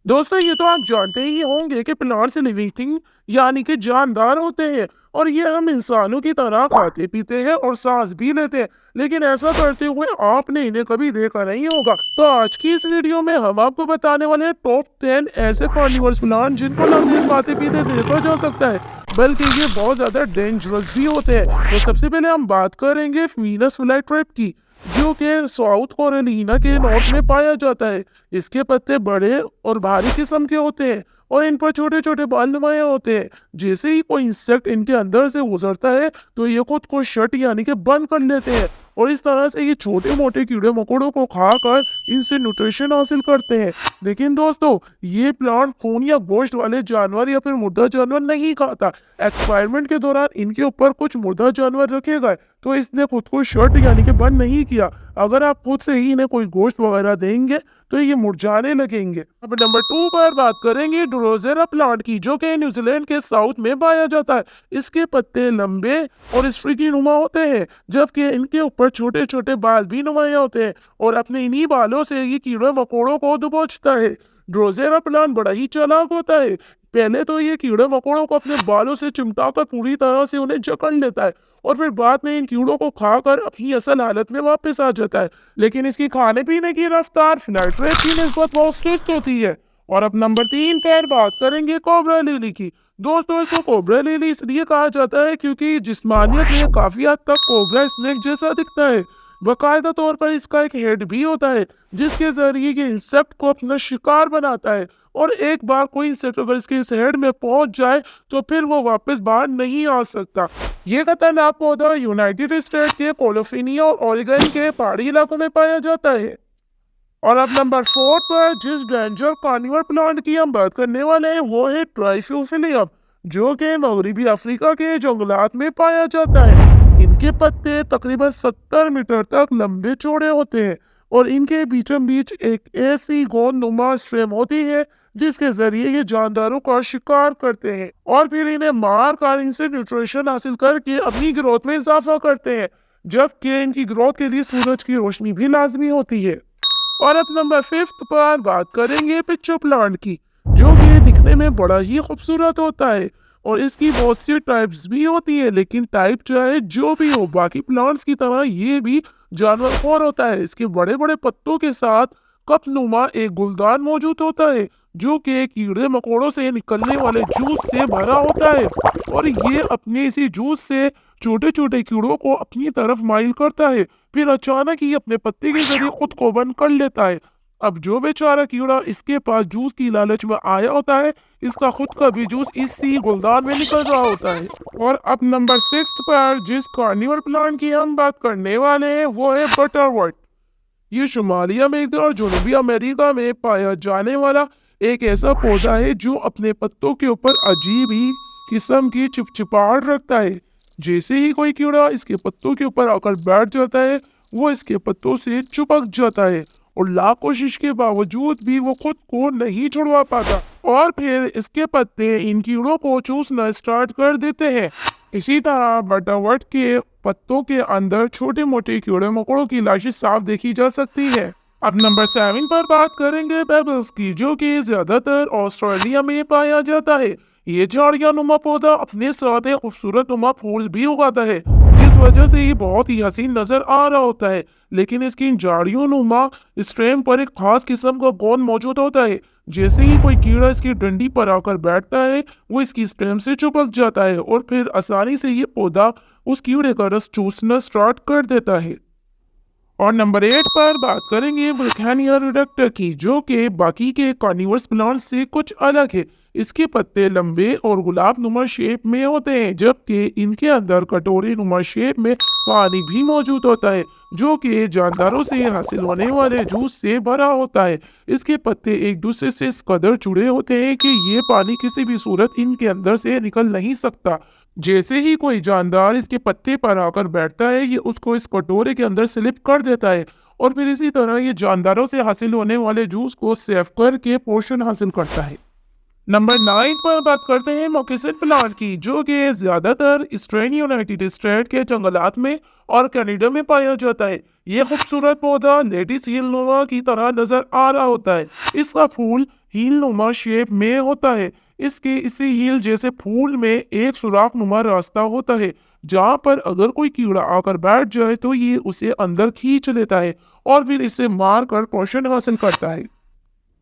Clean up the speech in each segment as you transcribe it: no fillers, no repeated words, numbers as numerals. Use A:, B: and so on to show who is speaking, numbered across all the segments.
A: दोस्तों ये तो आप जानते ही होंगे कि प्लांट्स लिविंग थिंग यानी कि जानदार होते हैं और ये हम इंसानों की तरह खाते पीते हैं और सांस भी लेते हैं। लेकिन ऐसा करते हुए आपने इन्हें कभी देखा नहीं होगा। तो आज की इस वीडियो में हम आपको बताने वाले हैं टॉप 10 ऐसे कार्निवोरस प्लांट जिनको न सिर्फ खाते पीते देखा जा सकता है बल्कि ये बहुत ज्यादा डेंजरस भी होते हैं। तो सबसे पहले हम बात करेंगे वीनस फ्लाईट्रैप की, जो कि साउथ कैरोलिना के नॉर्थ में पाया जाता है। इसके पत्ते बड़े और भारी किस्म के होते हैं और इन पर छोटे छोटे बाल नुमाया होते हैं। जैसे ही कोई इंसेक्ट इनके अंदर से गुजरता है तो ये खुद को शट यानी कि बंद कर लेते हैं और इस तरह से ये छोटे मोटे कीड़े मकोड़ों को खाकर इनसे न्यूट्रिशन हासिल करते हैं। लेकिन दोस्तों ये प्लांट खून या गोश्त वाले जानवर या फिर मुर्दा जानवर नहीं खाता। एक्सपेरिमेंट के दौरान इनके ऊपर कुछ मुर्दा जानवर रखे गए तो इसने खुद को शर्ट यानी कि बंद नहीं किया। अगर आप खुद से ही इन्हें कोई गोश्त वगैरह देंगे तो ये मुरझाने लगेंगे। अब नंबर 2 पर बात करेंगे ड्रोसेरा प्लांट की, जो कि न्यूजीलैंड के साउथ में पाया जाता है। इसके पत्ते लंबे और स्ट्रिकी नुमा होते हैं जबकि इनके ऊपर छोटे छोटे बाल भी नुमाया होते हैं और अपने इन्हीं बालों से ये कीड़े मकोड़ों को दबोचता है। ड्रोसेरा प्लांट बड़ा ही चालाक होता है। पहले तो ये कीड़े मकोड़ों को अपने बालों से चिमटाकर पूरी तरह से उन्हें जकड़ लेता है और फिर बाद में इन कीड़ों को खाकर अपनी असल हालत में वापस आ जाता है। लेकिन इसकी खाने पीने की रफ्तार फ्लाईट्रैप की निस्बत बहुत सुस्त होती है। और अब नंबर 3 पर बात करेंगे कोबरा लिली की। दोस्तों इसको कोबरा लिली इसलिए कहा जाता है क्योंकि जिस्मानियत में काफी हद तक कोबरा स्नेक जैसा दिखता है। बाकायदा तौर पर इसका एक हेड भी होता है जिसके जरिए ये इंसेक्ट को अपना शिकार बनाता है और एक बार कोई इंसेक्ट अगर इसके इस हेड में पहुंच जाए तो फिर वो वापस बाहर नहीं आ सकता। ये खतरनाक पौधा यूनाइटेड स्टेट के कैलिफोर्निया और ओरेगन के पहाड़ी इलाकों में पाया जाता है। और अब नंबर 4 पर जिस डेंजर कार्निवोर प्लांट की हम बात करने वाले हैं वो है ट्राइफोफिलियम, जो कि मगरबी अफ्रीका के जंगलात में पाया जाता है। इनके पत्ते तकरीबन 70 मीटर तक लंबे चौड़े होते हैं और इनके बीचों बीच एक ऐसी गोंद नुमा स्ट्रेम होती है जिसके जरिए ये जानदारों का शिकार करते हैं और फिर इन्हें मार कर इनसे न्यूट्रिशन हासिल करके अपनी ग्रोथ में इजाफा करते हैं, जबकि इनकी ग्रोथ के लिए सूरज की रोशनी भी लाजमी होती है। और अब नंबर 5 पर बात करेंगे पिच्चो प्लांट की, जो कि दिखने में बड़ा ही खूबसूरत होता है और इसकी बहुत सी टाइप्स भी होती है। लेकिन टाइप चाहे जो भी हो, बाकी प्लांट्स की तरह ये भी जानवर खौर होता है। इसके बड़े बड़े पत्तों के साथ कप नुमा एक गुलदान मौजूद होता है जो कि कीड़े मकोड़ों से निकलने वाले जूस से भरा होता है और ये अपने इसी जूस से छोटे छोटे कीड़ों को अपनी तरफ माइल करता है। फिर अचानक ही अपने पत्ते के जरिए खुद को बंद कर लेता है। अब जो बेचारा कीड़ा इसके पास जूस की लालच में आया होता है, इसका खुद का भी जूस इसी गुलदान में निकल रहा होता है। और अब नंबर 6 पर जिस कार्निवोर प्लांट की हम बात करने वाले हैं वो है बटरवर्ट। ये शुमाली अमेरिका और जनूबी अमेरिका में पाया जाने वाला एक ऐसा पौधा है जो अपने पत्तों के ऊपर अजीब ही किस्म की चिपचिपाहट रखता है। जैसे ही कोई कीड़ा इसके पत्तों के ऊपर आकर बैठ जाता है वो इसके पत्तों से चिपक जाता है और लाख कोशिश के बावजूद भी वो खुद को नहीं छुड़वा पाता और फिर इसके पत्ते इन कीड़ों को चूसना स्टार्ट कर देते हैं। इसी तरह बटरवर्ट के पत्तों के अंदर छोटे मोटे कीड़े मकोड़ों की लाशें साफ देखी जा सकती है। अब नंबर 7 पर बात करेंगे पेबल्स की, जो कि ज्यादातर ऑस्ट्रेलिया में पाया जाता है। ये झाड़ियां नुमा पौधा अपने साथ एक खूबसूरत नुमा फूल भी उगाता है जिस वजह से ये बहुत ही हसीन नजर आ रहा होता है। लेकिन इसकी झाड़ियों नुमा स्टेम पर एक खास किस्म का गोंद मौजूद होता है। जैसे ही कोई कीड़ा इसकी डंडी पर आकर बैठता है वो इसकी स्टेम से चिपक जाता है और फिर आसानी से ये पौधा उस कीड़े का रस चूसना स्टार्ट कर देता है। और नंबर 8 पर बात करेंगे ब्रुखैनिया रिडक्टर की, जो कि बाकी के कार्निवोरस प्लांट से कुछ अलग है। इसके पत्ते लंबे और गुलाब नुमा शेप में होते हैं जबकि इनके अंदर कटोरी नुमा शेप में पानी भी मौजूद होता है जो कि जानदारों से हासिल होने वाले जूस से भरा होता है। इसके पत्ते एक दूसरे से इस कदर जुड़े होते हैं कि ये पानी किसी भी सूरत इनके अंदर से निकल नहीं सकता। जैसे ही कोई जानदार इसके पत्ते पर आकर बैठता है ये उसको इस कटोरे के अंदर स्लिप कर देता है और फिर इसी तरह ये जानदारों से हासिल होने वाले जूस को सेव करके पोषण हासिल करता है। नंबर 9 पर बात करते हैं मोकेसिन प्लांट की, जो कि ज्यादातर ईस्टर्न यूनाइटेड स्टेट के जंगलात में और कनाडा में पाया जाता है। ये खूबसूरत पौधा लेडी सील नोवा की तरह नजर आ रहा होता है। इसका फूल हील नुमा शेप में होता है। इसके इसी हील जैसे फूल में एक सुराख नुमा रास्ता होता है, जहाँ पर अगर कोई कीड़ा आकर बैठ जाए तो ये उसे अंदर खींच लेता है और फिर इसे मार कर पोषण हासिल करता है।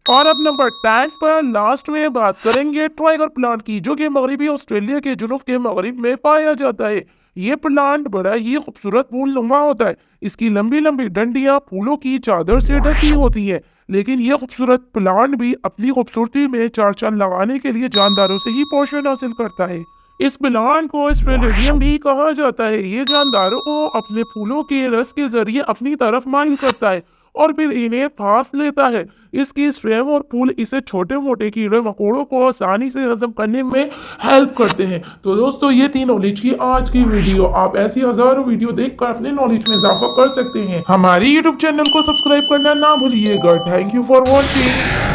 A: और अब नंबर 10 पर लास्ट में बात करेंगे टाइगर प्लांट की, जो कि मगरबी ऑस्ट्रेलिया के जुनूब के मगरब में पाया जाता है। ये प्लांट बड़ा ही खूबसूरत फूल नुमा होता है। इसकी लंबी लंबी डंडियां फूलों की चादर से ढकी होती है। लेकिन यह खूबसूरत प्लांट भी अपनी खूबसूरती में चार चांद लगाने के लिए जानदारों से ही पोषण हासिल करता है। इस प्लांट को स्ट्रेलिडियम भी कहा जाता है। ये जानदारों को अपने फूलों के रस के जरिए अपनी तरफ माइल करता है और फिर इन्हें फांस लेता है। इसकी स्टेम और फूल इसे छोटे मोटे कीड़े मकोड़ों को आसानी से हजम करने में हेल्प करते हैं। तो दोस्तों, ये थी नॉलेज की आज की वीडियो। आप ऐसी हजारों वीडियो देखकर अपने नॉलेज में इजाफा कर सकते हैं। हमारे यूट्यूब चैनल को सब्सक्राइब करना ना भूलिएगा। Thank you for watching.